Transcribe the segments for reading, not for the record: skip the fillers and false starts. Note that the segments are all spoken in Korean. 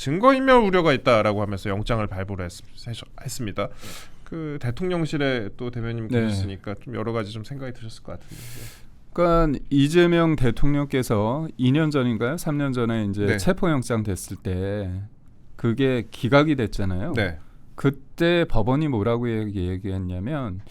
증거인멸 우려가 있다라고 하면서 영장을 발부를 했습니다. 그 대통령실에 또 대변인 계셨으니까 좀 여러 가지 좀 생각이 드셨을 것 같은데. 그러니까 이재명 대통령께서 2년 전인가요? 3년 전에 이제 체포영장 됐을 때 그게 기각이 됐잖아요. 네. 그때 법원이 뭐라고 얘기했냐면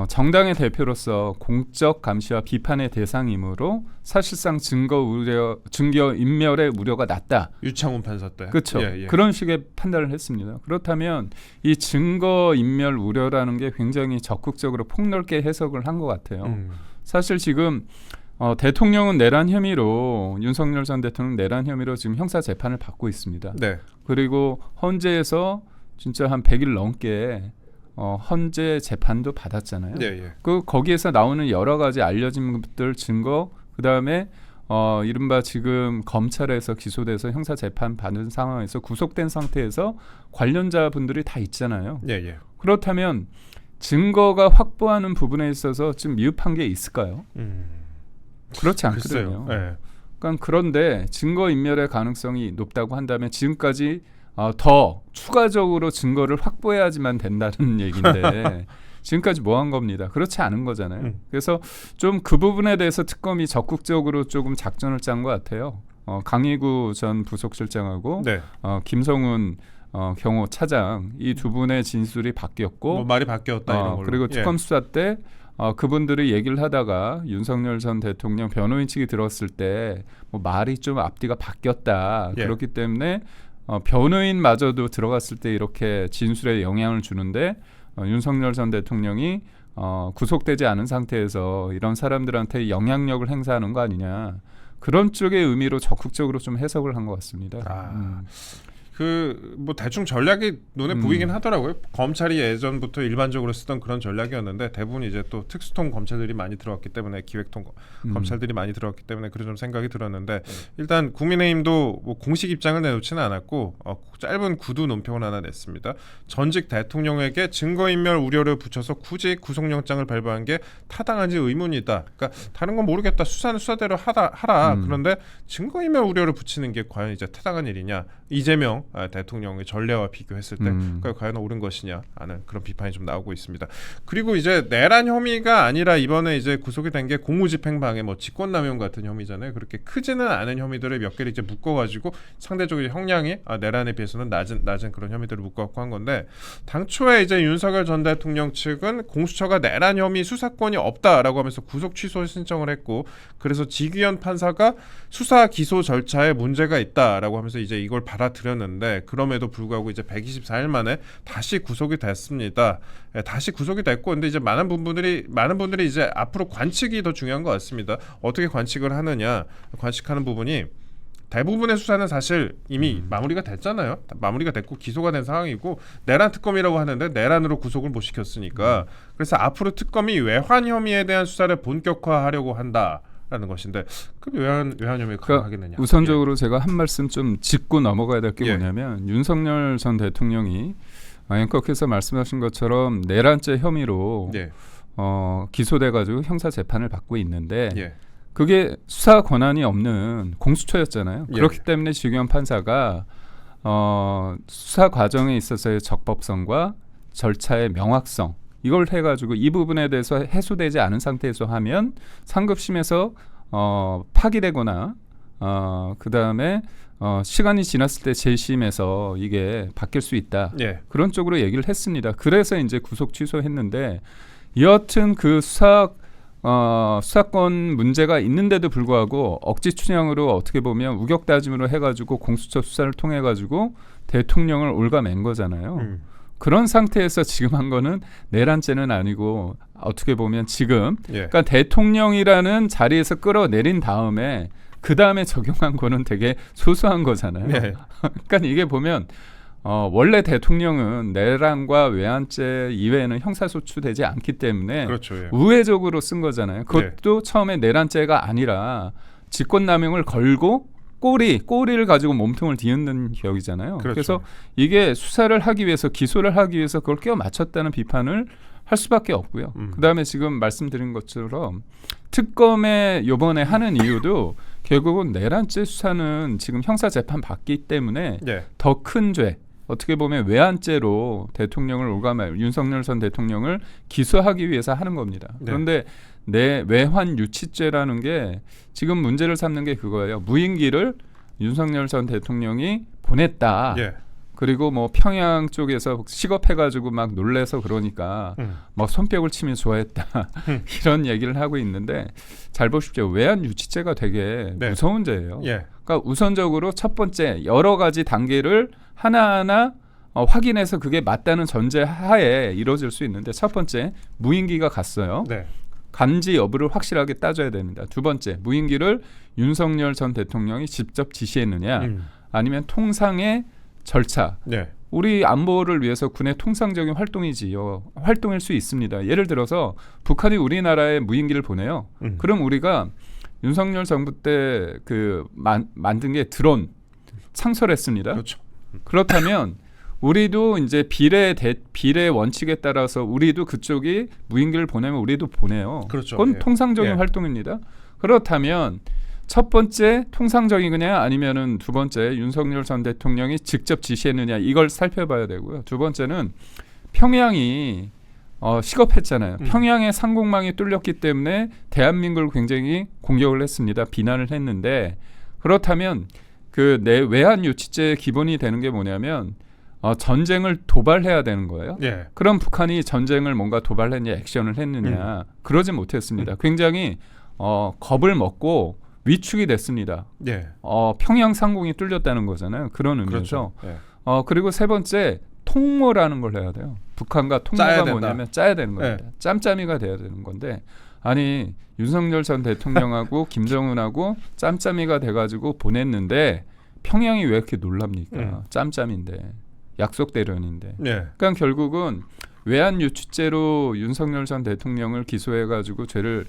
정당의 대표로서 공적 감시와 비판의 대상이므로 사실상 증거 인멸의 우려가 낮다. 유창훈 판사 때. 그렇죠. 그런 식의 판단을 했습니다. 그렇다면 이 증거 인멸 우려라는 게 굉장히 적극적으로 폭넓게 해석을 한 것 같아요. 사실 지금 대통령은 내란 혐의로 윤석열 전 대통령 내란 혐의로 지금 형사 재판을 받고 있습니다. 네. 그리고 헌재에서 진짜 한 100일 넘게 헌재 재판도 받았잖아요. 그 거기에서 나오는 여러 가지 알려진 것들 증거, 그 다음에 이른바 지금 검찰에서 기소돼서 형사 재판 받은 상황에서 구속된 상태에서 관련자분들이 다 있잖아요. 그렇다면 증거가 확보하는 부분에 있어서 좀 미흡한 게 있을까요? 그렇지 않거든요. 그러니까 그런데 증거 인멸의 가능성이 높다고 한다면 지금까지 더 추가적으로 증거를 확보해야지만 된다는 얘기인데 지금까지 뭐 한 겁니다. 그렇지 않은 거잖아요. 그래서 좀 그 부분에 대해서 특검이 적극적으로 조금 작전을 짠 것 같아요. 강희구 전 부속실장하고 김성훈 경호 차장 이 두 분의 진술이 바뀌었고 뭐 말이 바뀌었다 이런 걸로. 그리고 특검 수사 때 그분들이 얘기를 하다가 윤석열 전 대통령 변호인 측이 들었을 때 뭐 말이 좀 앞뒤가 바뀌었다. 그렇기 때문에 변호인마저도 들어갔을 때 이렇게 진술에 영향을 주는데 윤석열 전 대통령이 구속되지 않은 상태에서 이런 사람들한테 영향력을 행사하는 거 아니냐. 그런 쪽의 의미로 적극적으로 좀 해석을 한 것 같습니다. 그 뭐 대충 전략이 눈에 보이긴 하더라고요. 검찰이 예전부터 일반적으로 쓰던 그런 전략이었는데 대부분 이제 또 특수통 검찰들이 많이 들어왔기 때문에 기획통 검찰들이 많이 들어왔기 때문에 그런 좀 생각이 들었는데 일단 국민의힘도 뭐 공식 입장을 내놓지는 않았고 짧은 구두 논평을 하나 냈습니다. 전직 대통령에게 증거인멸 우려를 붙여서 굳이 구속영장을 발부한 게 타당한지 의문이다. 그러니까 다른 건 모르겠다. 수사는 수사대로 하라. 그런데 증거인멸 우려를 붙이는 게 과연 이제 타당한 일이냐? 이재명 대통령의 전례와 비교했을 때 과연 옳은 것이냐 하는 그런 비판이 좀 나오고 있습니다. 그리고 이제 내란 혐의가 아니라 이번에 이제 구속이 된 게 공무집행방해, 뭐 직권남용 같은 혐의잖아요. 그렇게 크지는 않은 혐의들을 몇 개를 이제 묶어가지고 상대적으로 형량이 내란에 비해서는 낮은 그런 혐의들을 묶어갖고 한 건데 당초에 이제 윤석열 전 대통령 측은 공수처가 내란 혐의 수사권이 없다라고 하면서 구속 취소 신청을 했고 그래서 지규현 판사가 수사 기소 절차에 문제가 있다라고 하면서 이제 이걸 받아들였는데 그럼에도 불구하고 이제 124일 만에 다시 구속이 됐습니다. 다시 구속이 됐고 근데 이제 많은 분들이 이제 앞으로 관측이 더 중요한 것 같습니다. 어떻게 관측을 하느냐, 관측하는 부분이 대부분의 수사는 사실 이미 마무리가 됐잖아요. 마무리가 됐고 기소가 된 상황이고 내란 특검이라고 하는데 내란으로 구속을 못 시켰으니까 그래서 앞으로 특검이 외환 혐의에 대한 수사를 본격화하려고 한다라는 것인데 그 외환 혐의가 가능하겠느냐. 우선적으로 제가 한 말씀 좀 짚고 넘어가야 될 게 뭐냐면 윤석열 전 대통령이 앵커께서 말씀하신 것처럼 내란죄 혐의로 기소돼가지고 형사 재판을 받고 있는데 그게 수사 권한이 없는 공수처였잖아요. 그렇기 때문에 지규현 판사가 수사 과정에 있어서의 적법성과 절차의 명확성 이걸 해가지고 이 부분에 대해서 해소되지 않은 상태에서 하면 상급심에서 파기되거나 그 다음에 시간이 지났을 때 재심에서 이게 바뀔 수 있다. 그런 쪽으로 얘기를 했습니다. 그래서 이제 구속 취소했는데 여하튼 그 수사권 문제가 있는데도 불구하고 억지 춘향으로 어떻게 보면 우격다짐으로 해가지고 공수처 수사를 통해가지고 대통령을 올가맨 거잖아요. 그런 상태에서 지금 한 거는 내란죄는 아니고 어떻게 보면 지금 그러니까 대통령이라는 자리에서 끌어내린 다음에 그 다음에 적용한 거는 되게 소소한 거잖아요. 그러니까 이게 보면 원래 대통령은 내란과 외환죄 이외에는 형사소추되지 않기 때문에 우회적으로 쓴 거잖아요. 그것도 처음에 내란죄가 아니라 직권남용을 걸고 꼬리를 가지고 몸통을 뒤흔든 격이잖아요. 그래서 이게 수사를 하기 위해서 기소를 하기 위해서 그걸 끼워 맞췄다는 비판을 할 수밖에 없고요. 그다음에 지금 말씀드린 것처럼 특검에 이번에 하는 이유도 결국은 내란죄 수사는 지금 형사 재판 받기 때문에 예. 더 큰 죄, 어떻게 보면 외환죄로 대통령을 올가말 윤석열 전 대통령을 기소하기 위해서 하는 겁니다. 네. 그런데 내 외환 유치죄라는 게 지금 문제를 삼는 게 그거예요. 무인기를 윤석열 전 대통령이 보냈다. 예. 그리고 뭐 평양 쪽에서 식업해가지고 막 놀래서 그러니까 막 손뼉을 치면 좋아했다 이런 얘기를 하고 있는데 잘 보십시오. 외환 유치죄가 되게 네. 무서운 죄예요. 예. 그러니까 우선적으로 첫 번째 여러 가지 단계를 하나하나 확인해서 그게 맞다는 전제 하에 이루어질 수 있는데 첫 번째 무인기가 갔어요. 네. 간지 여부를 확실하게 따져야 됩니다. 두 번째 무인기를 윤석열 전 대통령이 직접 지시했느냐 아니면 통상의 절차. 네. 우리 안보를 위해서 군의 통상적인 활동이지요. 활동일 수 있습니다. 예를 들어서 북한이 우리나라에 무인기를 보내요. 그럼 우리가 윤석열 정부 때 그 만든 게 드론 창설했습니다. 그렇죠. 그렇다면 우리도 이제 비례 원칙에 따라서 우리도 그쪽이 무인기를 보내면 우리도 보내요. 그렇죠. 그건 예. 통상적인 예. 활동입니다. 그렇다면 첫 번째 통상적이냐 아니면은 두 번째 윤석열 전 대통령이 직접 지시했느냐 이걸 살펴봐야 되고요. 두 번째는 평양이 식업했잖아요. 평양의 상공망이 뚫렸기 때문에 대한민국을 굉장히 공격을 했습니다. 비난을 했는데 그렇다면 그 내 외환 유치죄의 기본이 되는 게 뭐냐면 전쟁을 도발해야 되는 거예요. 예. 그럼 북한이 전쟁을 뭔가 도발했냐 액션을 했느냐 그러지 못했습니다. 굉장히 겁을 먹고 위축이 됐습니다. 예. 평양 상공이 뚫렸다는 거잖아요. 그런 의미에서. 그렇죠. 예. 그리고 세 번째 통모라는 걸 해야 돼요. 북한과 통모가 뭐냐면 짜야 되는 겁니다. 예. 짬짬이가 돼야 되는 건데 아니 윤석열 전 대통령하고 김정은하고 짬짬이가 돼가지고 보냈는데 평양이 왜 이렇게 놀랍니까? 짬짬인데 약속 대련인데. 예. 그러니까 결국은 외환 유치죄로 윤석열 전 대통령을 기소해가지고 죄를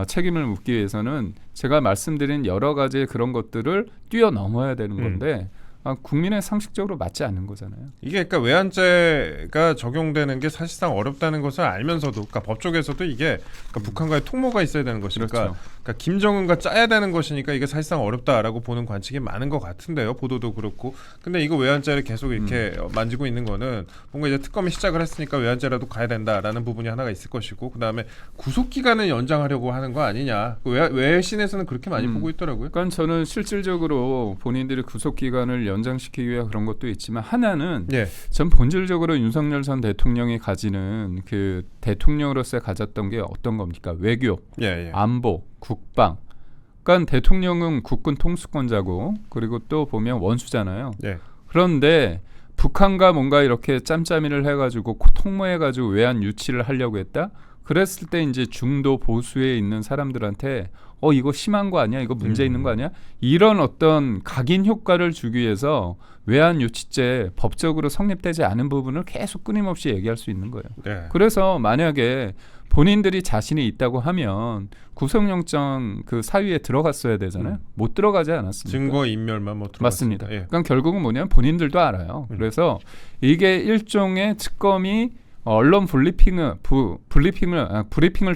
책임을 묻기 위해서는 제가 말씀드린 여러 가지 그런 것들을 뛰어넘어야 되는 건데 국민의 상식적으로 맞지 않는 거잖아요. 이게 그러니까 외환죄가 적용되는 게 사실상 어렵다는 것을 알면서도 그러니까 법조계에서도 이게 그러니까 북한과의 통모가 있어야 되는 것이니까 그렇죠. 그러니까 김정은과 짜야 되는 것이니까 이게 사실상 어렵다라고 보는 관측이 많은 것 같은데요. 보도도 그렇고. 근데 이거 외환죄를 계속 이렇게 만지고 있는 거는 뭔가 이제 특검이 시작을 했으니까 외환죄라도 가야 된다라는 부분이 하나가 있을 것이고 그다음에 구속 기간을 연장하려고 하는 거 아니냐. 외신에서는 그렇게 많이 보고 있더라고요. 그러니까 저는 실질적으로 본인들이 구속 기간을 연장시키기 위한 그런 것도 있지만 하나는 예. 전 본질적으로 윤석열 전 대통령이 가지는 그 대통령으로서 가졌던 게 어떤 겁니까? 외교, 예. 안보, 국방. 그러니까 대통령은 국군 통수권자고 그리고 또 보면 원수잖아요. 예. 그런데 북한과 뭔가 이렇게 짬짬이를 해가지고 통모해가지고 외환 유치를 하려고 했다. 그랬을 때 이제 중도 보수에 있는 사람들한테 이거 심한 거 아니야? 이거 문제 있는 거 아니야? 이런 어떤 각인 효과를 주기 위해서 외환 유치죄 법적으로 성립되지 않은 부분을 계속 끊임없이 얘기할 수 있는 거예요. 네. 그래서 만약에 본인들이 자신이 있다고 하면 구속영장 그 사유에 들어갔어야 되잖아요. 못 들어가지 않았습니까? 증거 인멸만 뭐 들어갔습니다. 맞습니다. 예. 그러니까 결국은 뭐냐면 본인들도 알아요. 그래서 이게 일종의 특검이 언론 브리핑을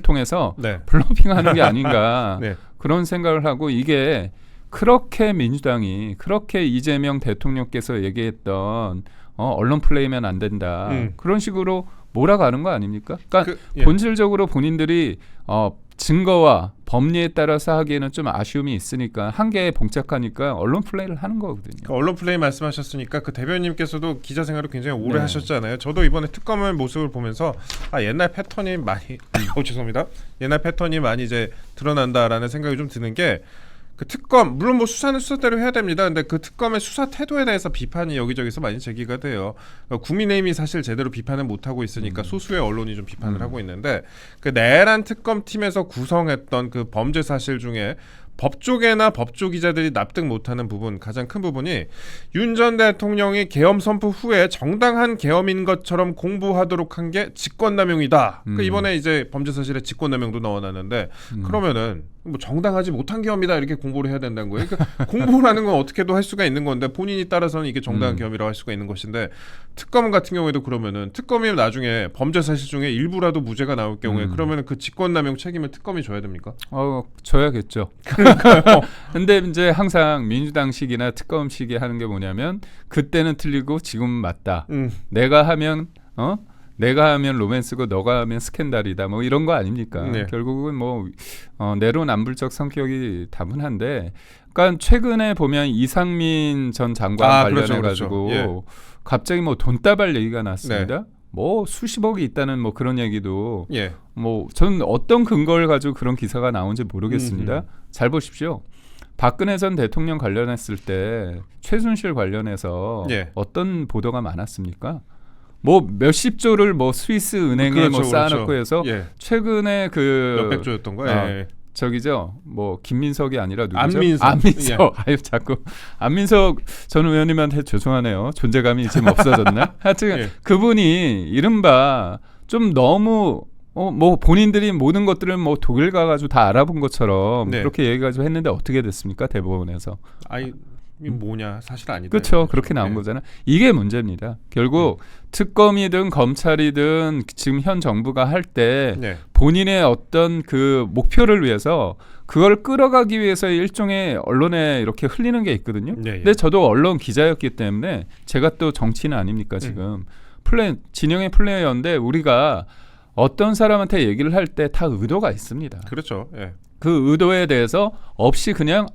통해서 네. 블러핑하는 게 아닌가 네. 그런 생각을 하고 이게 그렇게 민주당이 그렇게 이재명 대통령께서 얘기했던 언론 플레이면 안 된다 그런 식으로 몰아가는 거 아닙니까? 그러니까 본질적으로 본인들이 증거와 법리에 따라서 하기에는 좀 아쉬움이 있으니까 한계에 봉착하니까 언론 플레이를 하는 거거든요. 그러니까 언론 플레이 말씀하셨으니까 그 대변인님께서도 기자 생활을 굉장히 오래 하셨잖아요. 저도 이번에 특검의 모습을 보면서 옛날 패턴이 많이 죄송합니다. 옛날 패턴이 많이 이제 드러난다라는 생각이 좀 드는 게 그 특검 물론 뭐 수사는 수사대로 해야 됩니다. 근데 그 특검의 수사 태도에 대해서 비판이 여기저기서 많이 제기가 돼요. 그러니까 국민의힘이 사실 제대로 비판을 못 하고 있으니까 소수의 언론이 좀 비판을 하고 있는데 그 내란 특검팀에서 구성했던 그 범죄 사실 중에 법조계나 법조 기자들이 납득 못하는 부분 가장 큰 부분이 윤 전 대통령이 계엄 선포 후에 정당한 계엄인 것처럼 공부하도록 한 게 직권남용이다. 그러니까 이번에 이제 범죄 사실에 직권남용도 넣어놨는데 그러면은 뭐 정당하지 못한 계엄이다 이렇게 공보를 해야 된다는 거예요. 그러니까 공보라는 건 어떻게도 할 수가 있는 건데 본인이 따라서는 이게 정당한 계엄이라고 할 수가 있는 것인데 특검 같은 경우에도 그러면은 특검이 나중에 범죄 사실 중에 일부라도 무죄가 나올 경우에 그러면은 그 직권남용 책임을 특검이 져야 됩니까? 져야겠죠. 근데 이제 항상 민주당식이나 특검식이 하는 게 뭐냐면 그때는 틀리고 지금은 맞다. 내가 하면 로맨스고 너가 하면 스캔들이다. 뭐 이런 거 아닙니까? 네. 결국은 뭐 내로남불적 성격이 다분한데, 그러니까 최근에 보면 이상민 전 장관 관련해 가지고 그렇죠. 갑자기 뭐 돈다발 얘기가 났습니다. 네. 뭐 수십억이 있다는 뭐 그런 얘기도 예. 뭐 저는 어떤 근거를 가지고 그런 기사가 나온지 모르겠습니다. 잘 보십시오. 박근혜 전 대통령 관련했을 때 최순실 관련해서 어떤 보도가 많았습니까? 뭐 몇십조를 뭐 스위스 은행에 뭐 쌓아놓고 해서 최근에 그 몇백조였던 거. 저기죠. 뭐 김민석이 아니라 누구죠? 안민석. 아유 자꾸 안민석 전 의원님한테 죄송하네요. 존재감이 지금 없어졌나? 하여튼 그분이 이른바 좀 너무 뭐 본인들이 모든 것들을 뭐 독일 가가지고 다 알아본 것처럼 그렇게 얘기가지고 했는데 어떻게 됐습니까? 대법원에서. 뭐냐 사실 아니다. 그렇죠. 그렇게 나온 거잖아요. 이게 문제입니다. 결국 특검이든 검찰이든 지금 현 정부가 할 때 본인의 어떤 그 목표를 위해서 그걸 끌어가기 위해서 일종의 언론에 이렇게 흘리는 게 있거든요. 근데 저도 언론 기자였기 때문에 제가 또 정치인 아닙니까 지금. 진영의 플레이어인데 우리가 어떤 사람한테 얘기를 할 때 다 의도가 있습니다. 그렇죠. 그 의도에 대해서 없이 그냥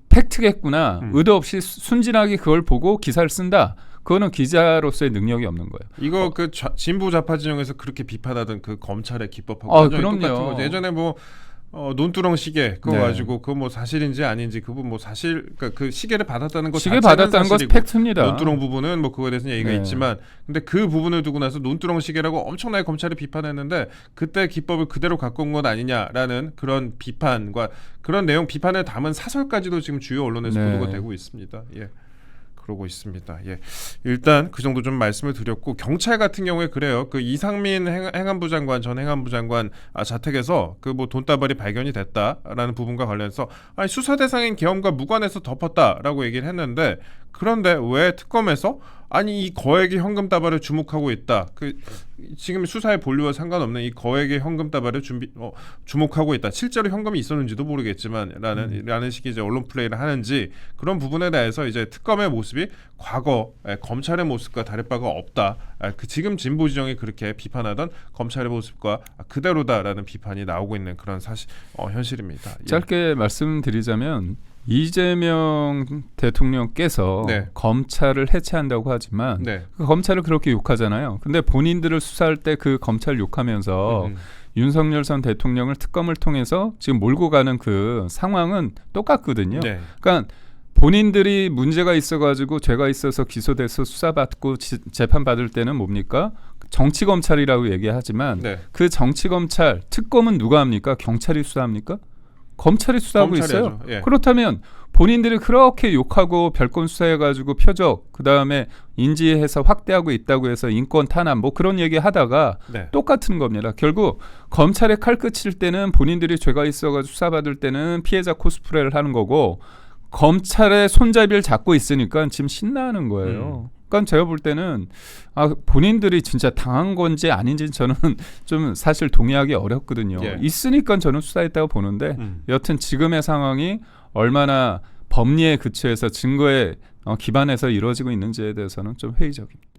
팩트겠구나. 의도 없이 순진하게 그걸 보고 기사를 쓴다. 그거는 기자로서의 능력이 없는 거예요. 이거 그 진보 좌파 진영에서 그렇게 비판하던 그 검찰의 기법하고 그럼요. 똑같은 거죠. 예전에 뭐 논두렁 시계 그거 가지고 그거 뭐 사실인지 아닌지 그분 뭐 사실 그러니까 그 시계를 받았다는 것 시계 받았다는 건 팩트입니다. 논두렁 부분은 뭐 그거에 대해서는 얘기가 있지만 근데 그 부분을 두고 나서 논두렁 시계라고 엄청나게 검찰이 비판했는데 그때 기법을 그대로 갖고 온 건 아니냐라는 그런 비판과 그런 내용 비판을 담은 사설까지도 지금 주요 언론에서 보도가 되고 있습니다. 그러고 있습니다. 일단 그 정도 좀 말씀을 드렸고 경찰 같은 경우에 그래요. 그 이상민 행안부 장관 전 행안부 장관 자택에서 그 뭐 돈다발이 발견이 됐다라는 부분과 관련해서 수사 대상인 계엄과 무관해서 덮었다라고 얘기를 했는데 그런데 왜 특검에서 이 거액의 현금 다발을 주목하고 있다. 지금 수사의 본류와 상관없는 이 거액의 현금 다발을 주목하고 있다. 실제로 현금이 있었는지도 모르겠지만 라는 식의 이제 언론 플레이를 하는지 그런 부분에 대해서 이제 특검의 모습이 과거 검찰의 모습과 다를 바가 없다. 지금 진보 지정이 그렇게 비판하던 검찰의 모습과 그대로다라는 비판이 나오고 있는 그런 현실입니다. 짧게 말씀드리자면 이재명 대통령께서 검찰을 해체한다고 하지만 그 검찰을 그렇게 욕하잖아요. 근데 본인들을 수사할 때 그 검찰 욕하면서 윤석열 전 대통령을 특검을 통해서 지금 몰고 가는 그 상황은 똑같거든요. 그러니까 본인들이 문제가 있어가지고 죄가 있어서 기소돼서 수사받고 재판받을 때는 뭡니까? 정치검찰이라고 얘기하지만 그 정치검찰 특검은 누가 합니까? 경찰이 수사합니까? 검찰이 수사하고 있어요. 그렇다면 본인들이 그렇게 욕하고 별건 수사해가지고 표적 그다음에 인지해서 확대하고 있다고 해서 인권 탄압 뭐 그런 얘기 하다가 똑같은 겁니다. 결국 검찰에 칼 끝일 때는 본인들이 죄가 있어가지고 수사받을 때는 피해자 코스프레를 하는 거고 검찰의 손잡이를 잡고 있으니까 지금 신나는 거예요. 그러니까 제가 볼 때는 본인들이 진짜 당한 건지 아닌지 저는 좀 사실 동의하기 어렵거든요. 있으니까 저는 수사했다고 보는데 여튼 지금의 상황이 얼마나 법리에 그치해서 증거에 기반해서 이루어지고 있는지에 대해서는 좀 회의적입니다.